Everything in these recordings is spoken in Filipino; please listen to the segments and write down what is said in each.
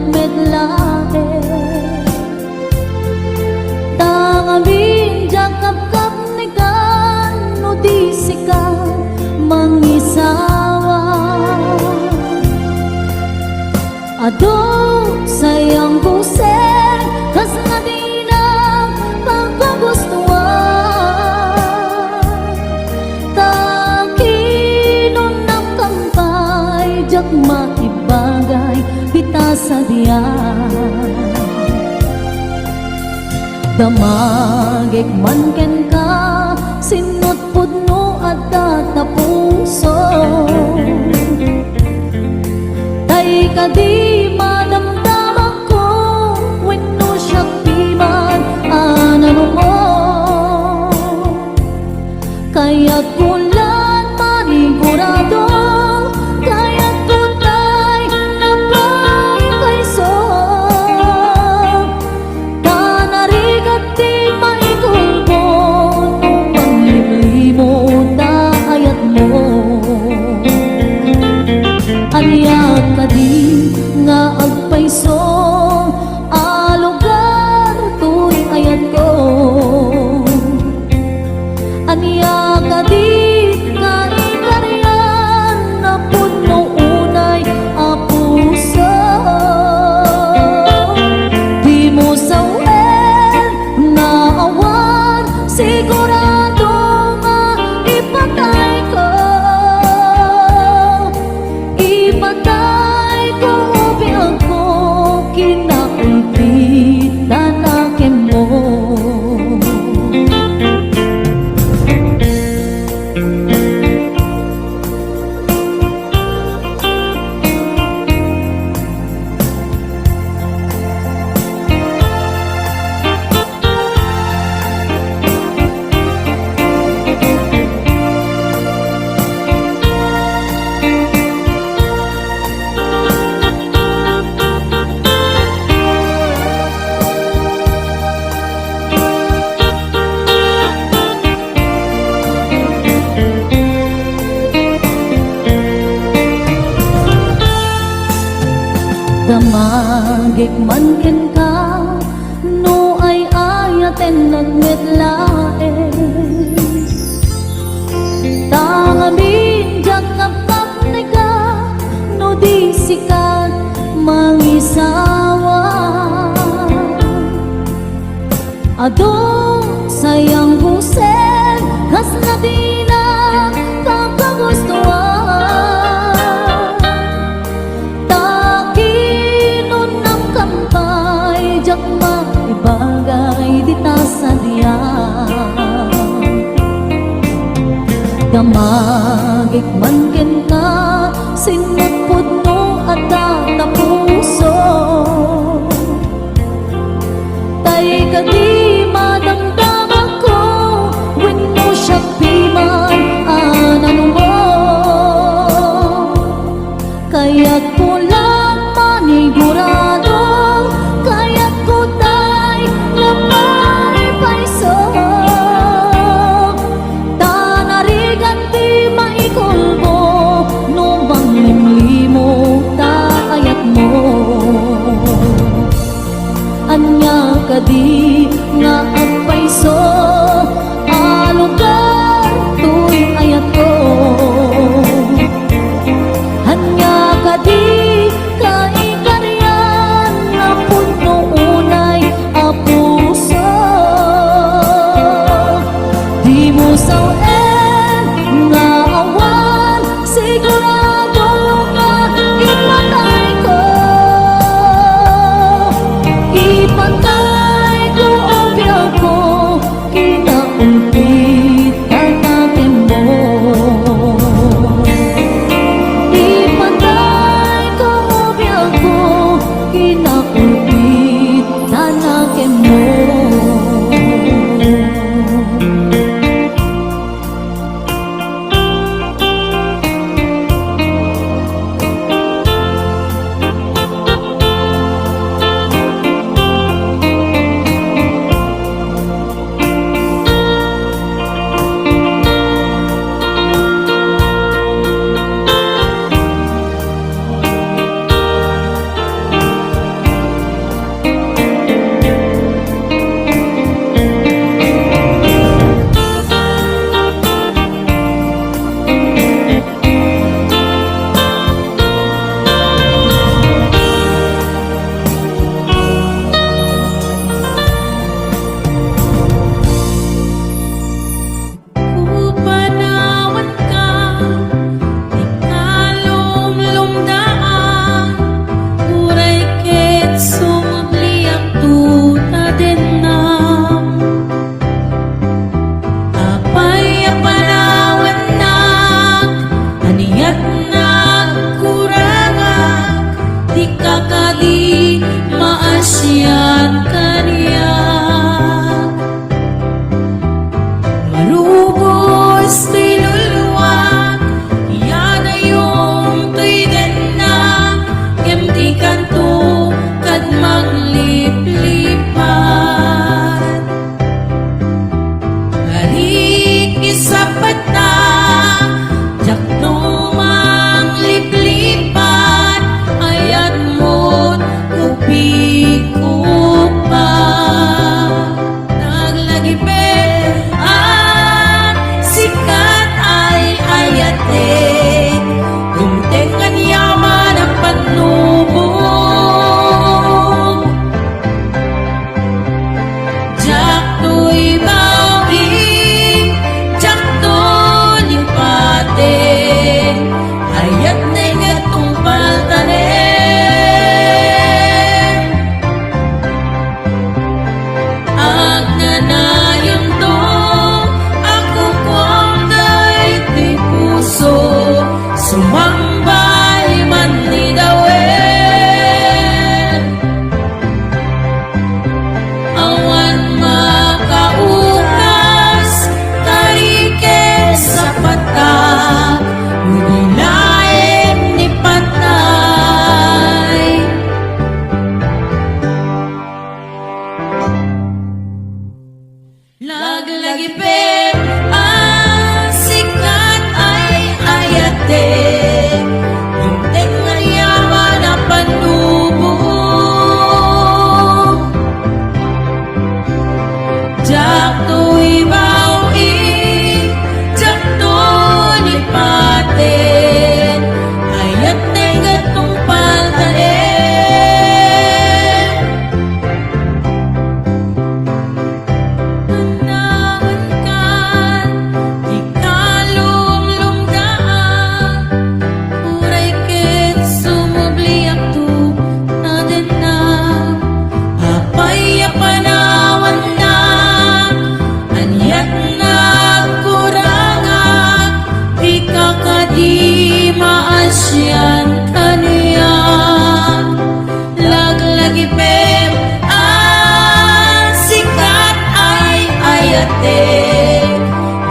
nagmedlae. Tangamin jakap-kap ni kan no di sika mangisawa. Ado sayang ko sen kas na di na pagkagustuhan. Takinon ng kampay jak makibagay kita sa diyan. Damagik man ken ka sinot pudno at tatapuso. Tay ka di madamdaman ko wenno siya piman anano mo. Kaya't kulan manigurado kaya't tunay na pagkaiso. Tanarigat di maikulbo nung panglilimo dayat mo. Aliyak ka di nga agpaiso alugar tuy ayat ko. Aniyak ka di nga ikaryan na puno unay apuso. Di mo sawen na awan sigurado nga ipatay ko. Ipatay ko biang ko kinakulpit tanakin mo. Damagik man ken ka no ay ayaten nagmedlae. Tangamin jakap-kap ni ka no di sikat mangisawa. Ado sayang busen kas na di na pagkagustuhan. Jak maibagay dita sa diyan. Damagik man ken ka sinot pudno at tatapuso. Tay ka di madamdaman ko wenno siya piman anano mo. Kaya't kulang manigurado kaya't kutay na maipaiso. Tanarigan di maikulbo no manglimlimo tayat mo. Anya ka di nga agpaiso alugar tuy ayat ko. Anya ka di kaikaryan na puno unay apuso. Di mo sawen nga awan sigurado nga ipatay ko. Ipatay ko ipem ang sikat ay ayate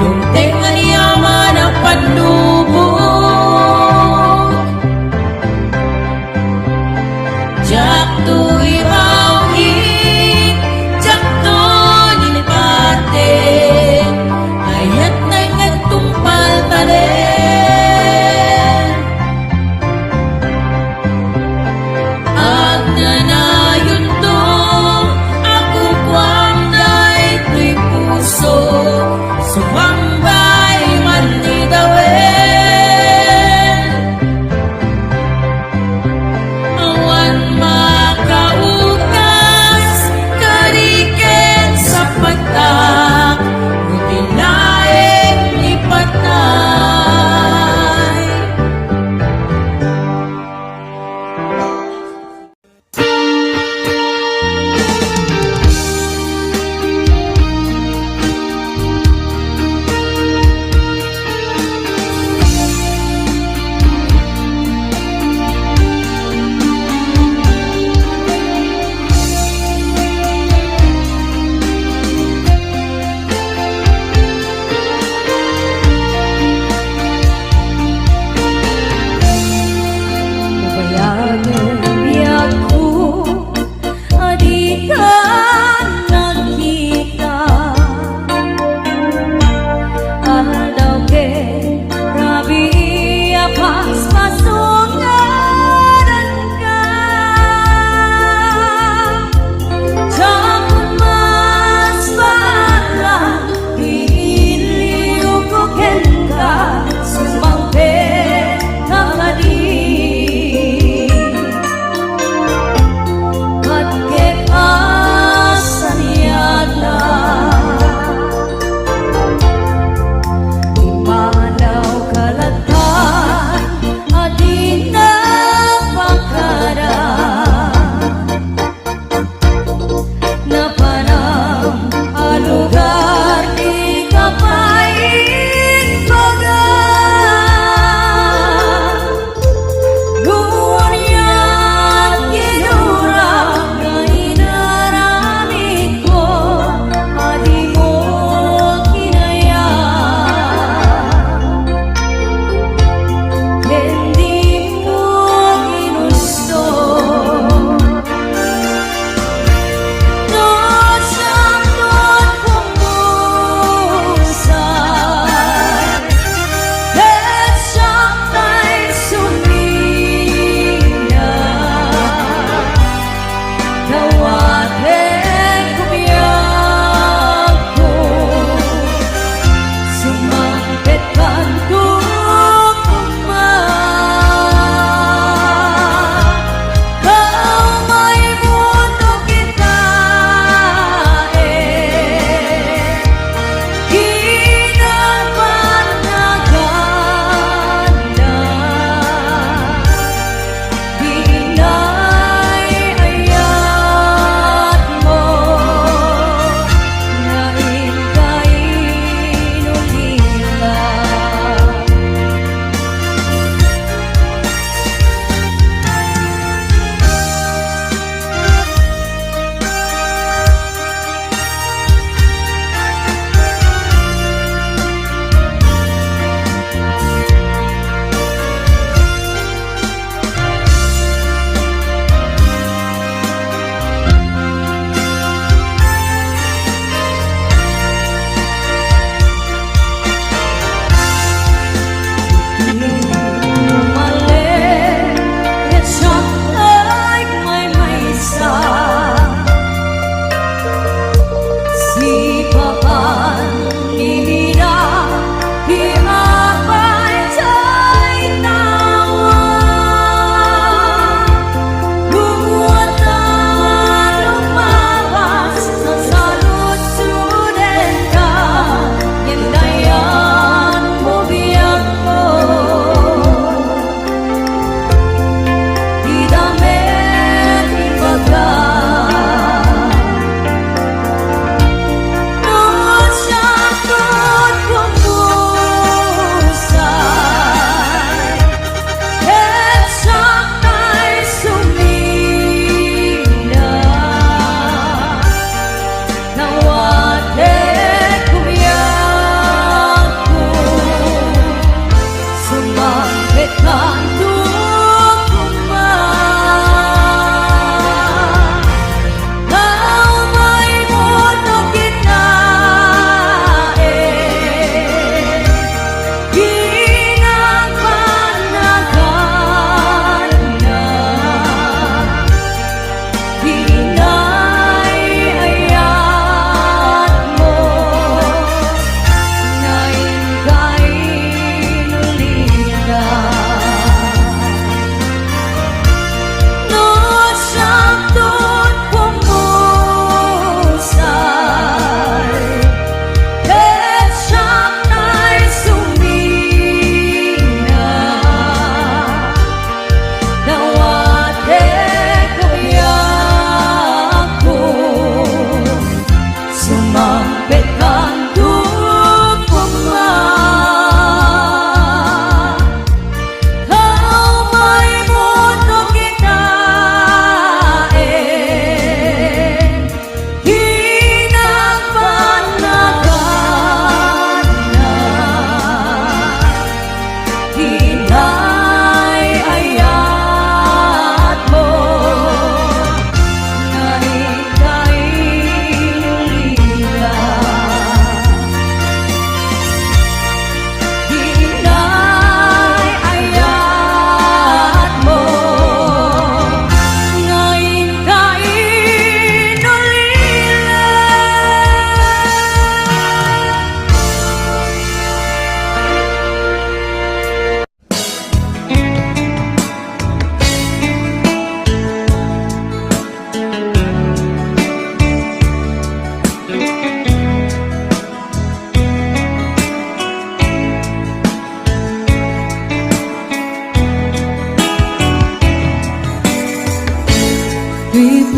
yung tenga niyaman ang panlubog jak tu iwawin jak tu nilipate ayat na nagtumpal talen ag nanayon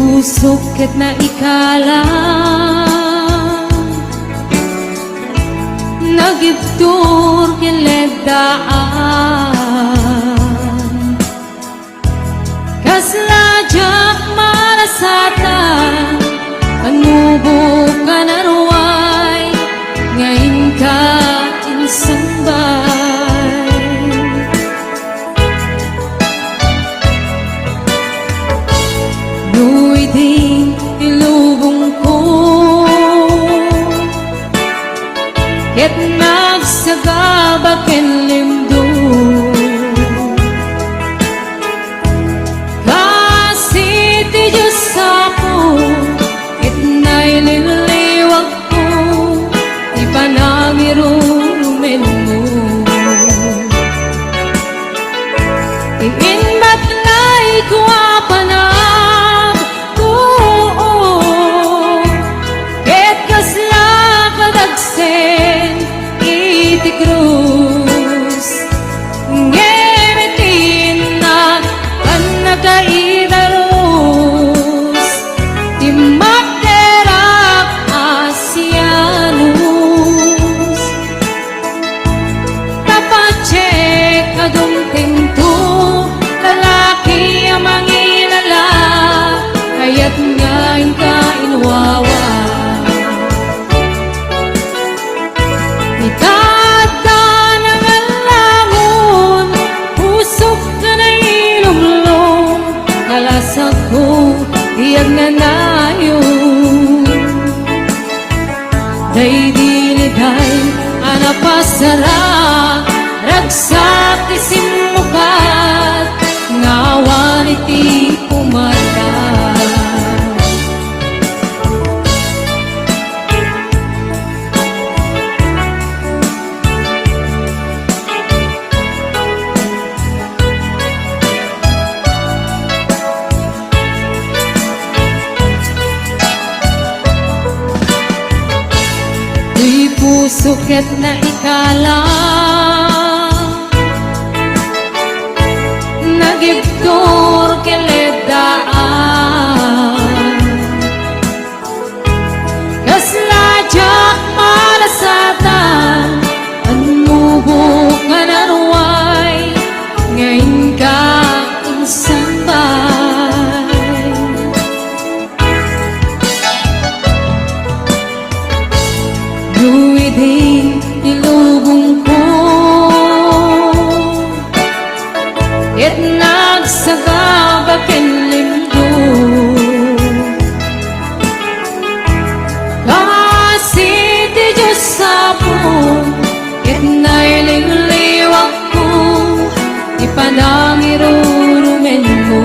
pusok ket na ikala nagibtur kiledaan kaslajak marasatan anubo ka naruay ngayon ka insambay nu'y di ilubong ko ket nagsagabak enlimdo kasi ti Diyos ako ket naililiwag ko di panangirumen mo iinbat lay ko apanag tuo ket kasla kadagsen iti krus ngemitin na kan nagaidarus ti magderak asianus tapacek adong tinto lalaki ang mangilala kaya't ngayon ka inwawa itata ng alangon pusok ka na ilumlong kalasag ko iyag na nayon day diliday anapasara ragsak ti simukat ngawan iti pumata di puso ket na ikala nagibtor kiledaan kaslajak malasatan anubo ka naruay ngayon ka insambay nu'y di ilubong ko ket nagsagabak enlimdo kasi ti Diyos ako ket naililiwag ko di panangirurumen mo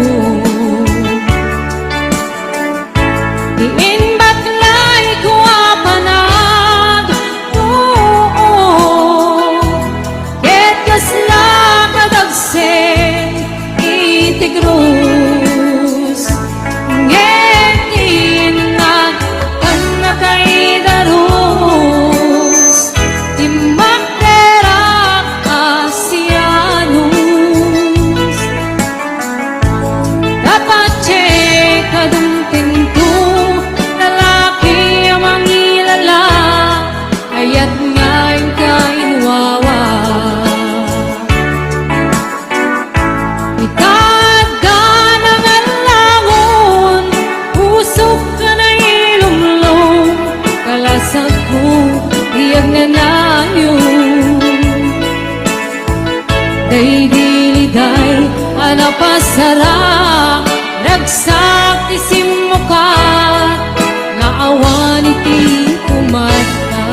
iinbat lay ko apanag tuo ket kasla kadagsen iti krus ngetin na kan nakaidarus ti magderak asianus tapacek kadung tinto lalaki ang mangilala kaya't ngayon ka inwawa itadda ng alangon pusok ka na ilumlong kalasag ko iyag na nayon day diliday anapasara ragsak ti simukat naawan iti pumata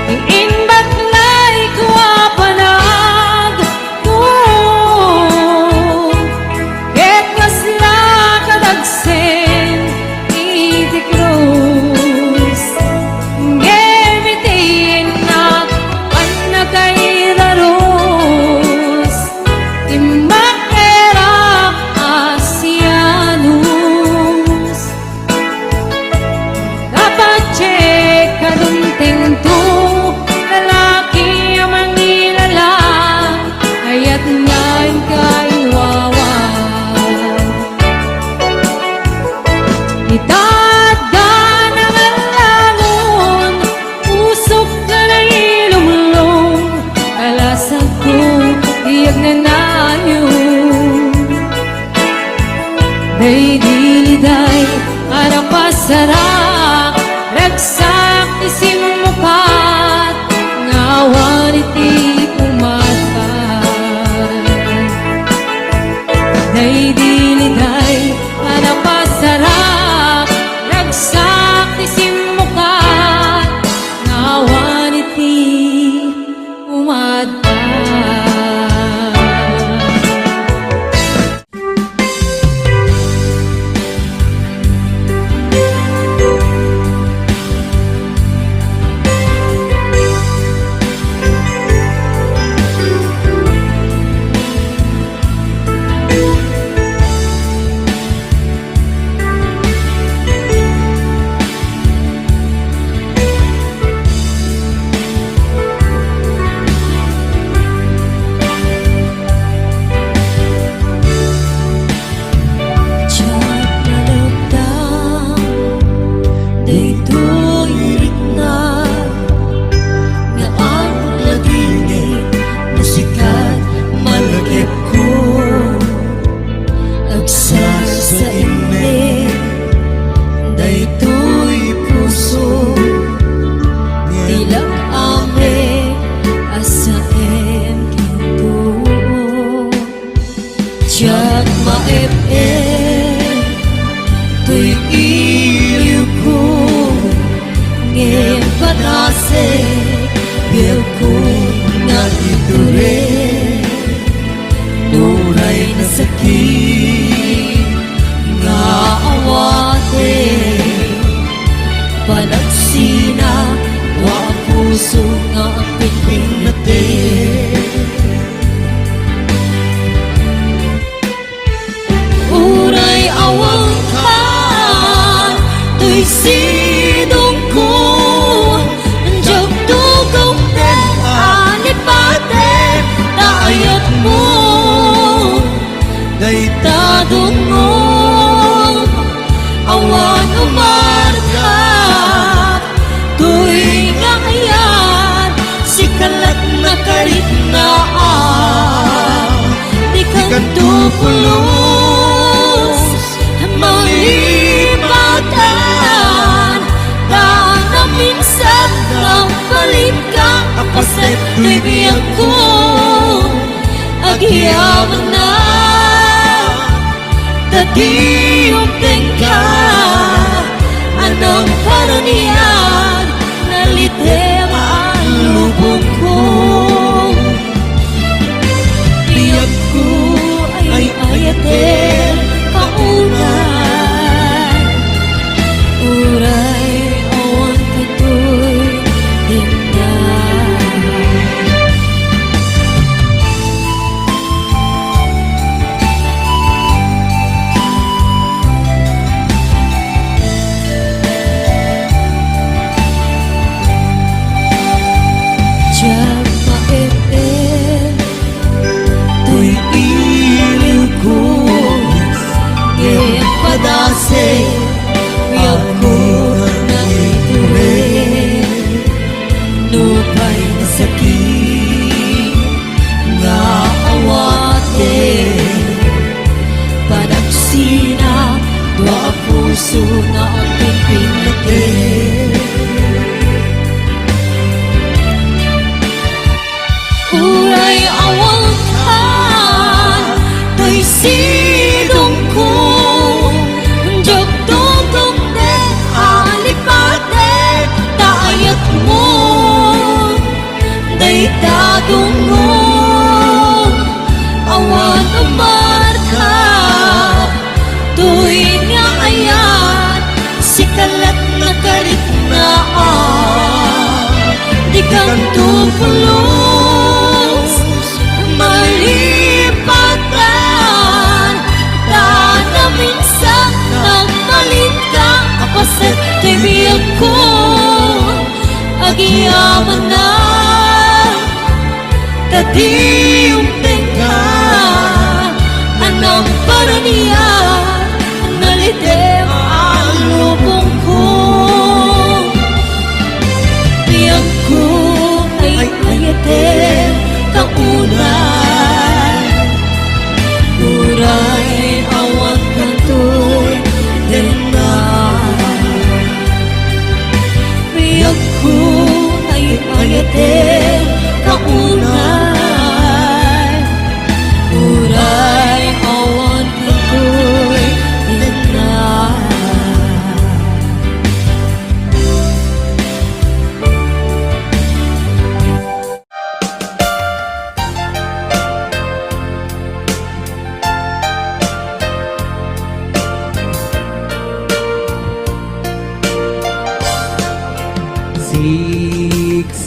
iinbat lay ko apanag tuo ket kasla kadagsen iti krus ngemitin na kan nagaidarus ti magderak Day diliday para pasarak ragsak isimmukat ngawan iti umatay. Day diliday para pasarak ragsak isimmukat ngawan iti umatay. Diyak maep-ep tuy iliw ko ngayon panase biyaw ko nga iture nuray na sakit nga awate panagsina wa puso nga pingping natin. Uray awang ka, tuy sidong ko, anjog tugong ten anipate, taayat mo, day tadong mo, awan umarka, tuy nga ayan, si kalat na karit na di kang tupulos. Malipatan daan na minsan ng palit ka kapaset tuy biyang ko agyaman na tadiyong tengka anong karaniyan nalitem ang lubong ko biyang ko ay ayaten kaunay. Uray awan katoy dinday. Diyak maep-ep tuy iliw ko ngayon padase biyaw ko na iture nupay na sakit nga awate panagsina dua puso na ang pingping natin. Uray awang ka tuy sidong ko anjog tugong ten alipate taayat mo day tadong mo awan umarka tuy nga ayan si kalat na karit na di kang tupulos malipatan daan na minsan nagpalit ka kapaset tuy biyag ko agyaman na tadiyong tengka anong karaniyan nalitem ang lubong ko biyag ko ay ayaten kaunay. Uray awan kanto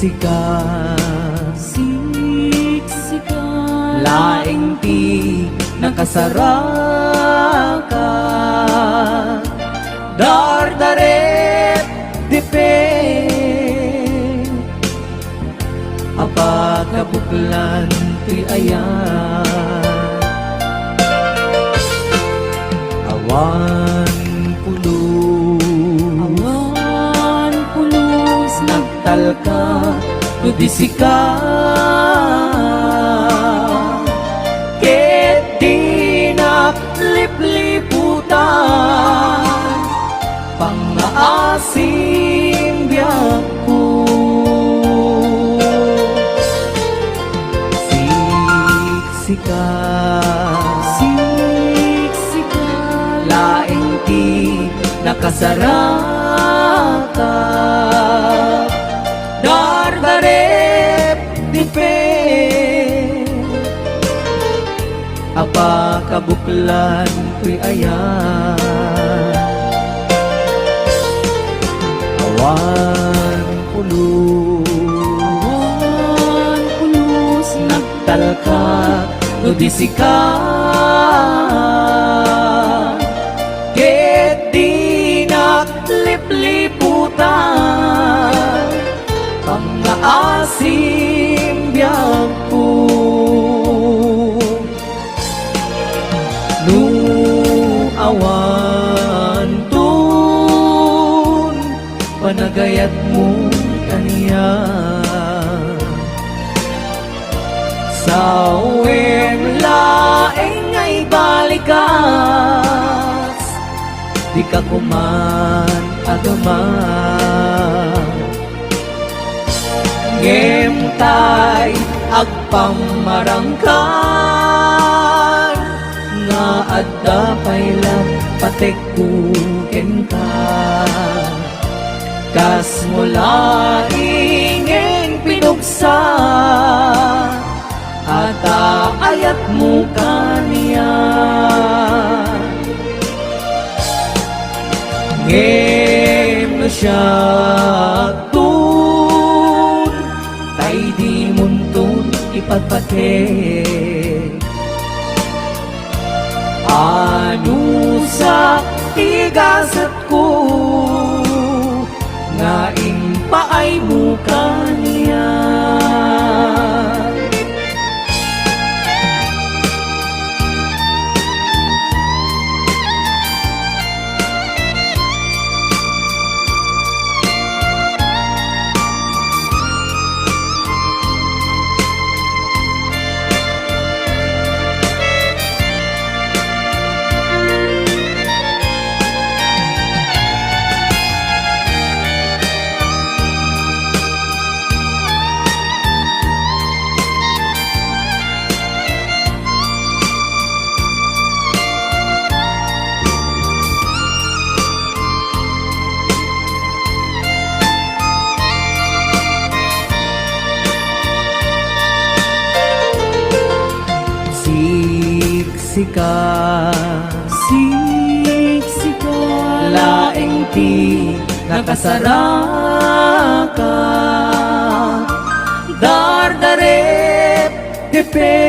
siksika, laing ti nakasaraka, dardaret dipe, apakabuklan ti ayan, awan pulos nagtalka tudisika, ket di naglipliputan pangaasim biyak ko. Siksika, laing ti nakasaraka, dardarep dipe, apakabuklan ko'y ayan, awan pulos nagtalka tudisika, ket di naglipliputan pangaasim biyak ko. Nu awan tun panagayat mo kaniya, sa uwing laing ay balikas, di ka kuman agaman, ngemtay agpamarangkan, nga adda pailang patekuken ka, kas mula ingeng pinugsa, at ayat mo kaniya, ngem na siya tun, tay di muntun ipagpatek, ano sa tigasat ko, nga paay mo kaniya. Siksika, laing ti nakasaraka, dardarep dipe,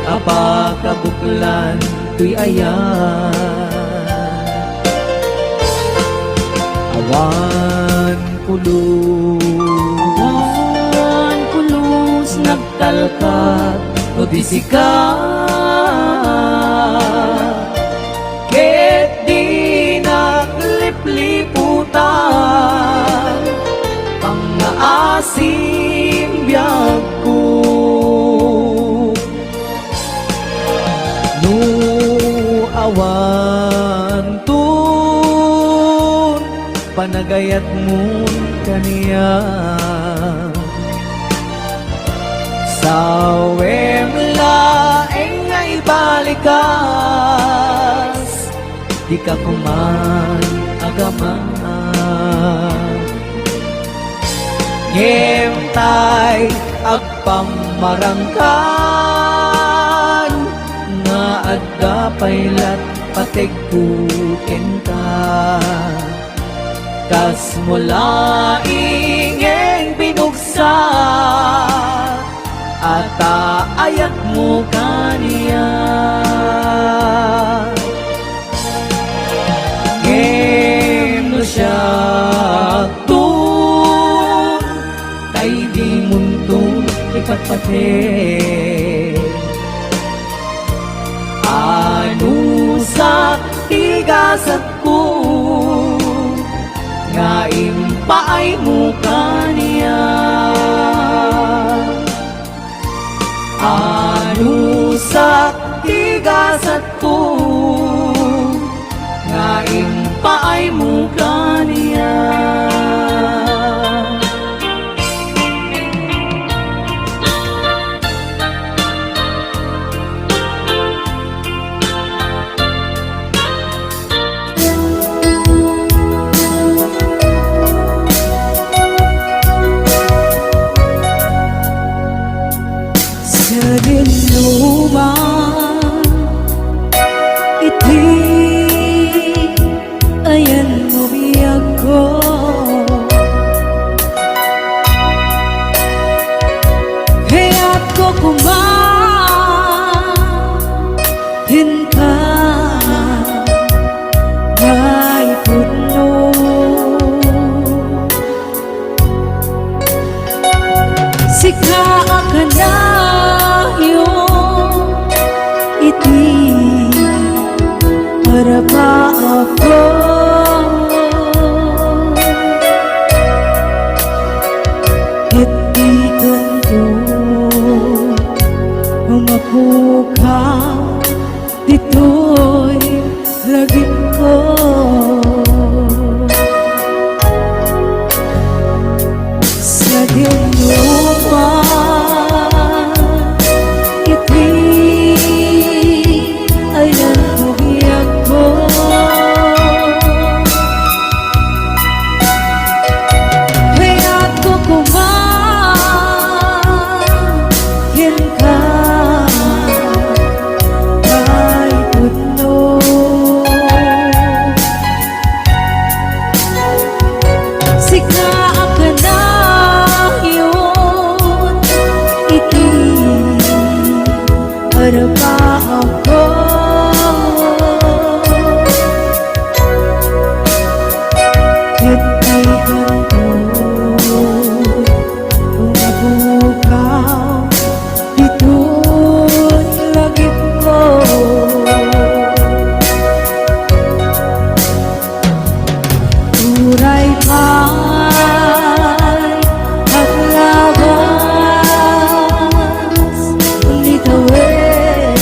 apakabuklan tuy ayan, awan pulos nagtalkat tudisika, ket di naglipliputan pangaasim biyak ko. Nu awan tun panagayat mo kaniya, sawem laeng ay balikas, di ka kuman agaman, ngemtay agpamarangkan, nga adda paylat pategkuken ka, kas mula ingeng binuksan at ayat mo kaniya. Ngem no siya tun kay di muntong ipatpate anu sa tigasat ko nga impaay mo kaniya. Anu sa tigasat ko nga impaay mo kaniya. Sa dinuman iti ayan mo biyag ko, kaya't ko kumahin ka may puno. Sika ka na iti para pa ako iti kanto umapukaw dito'y laging ko. Sa dinuman iti ayan mo biyag ko, kaya't ko kumahin ka may puno. Sika ka na yun iti para pa ako iti kanto umabukaw dito'y langit ko. Turay pa'y paglabas litawin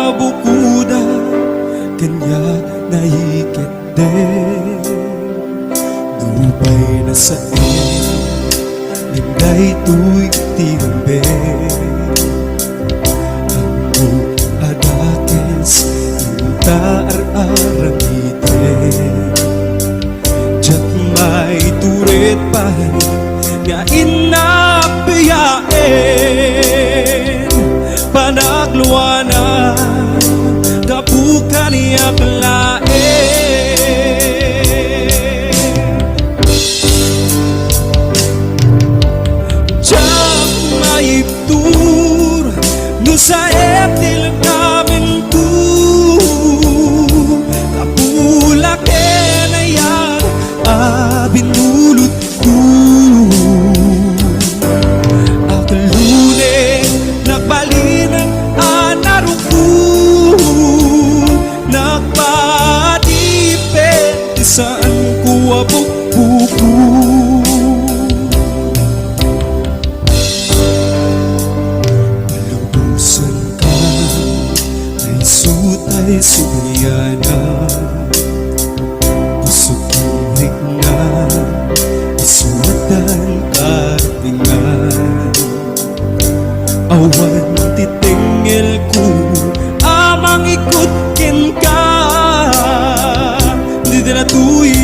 mabukuda kanya nahikit din. Dubay na sa linday tuy timbe. Ang adakes inta ar-arangite. Diyak may turit pa nga inapiyain. Panagluwanan kabukan niya lain. Diyak may tur no sa etil namin tu. Kapulak na yan binulot ko. Akalune nagbalinang anaruko. Nagpadipet saan ko abok-buko. Palubusan ka ay sutay suyana. Pusukirik na isutan kartingan. Awan titingil ko amang ikutkin ka. Di na tuy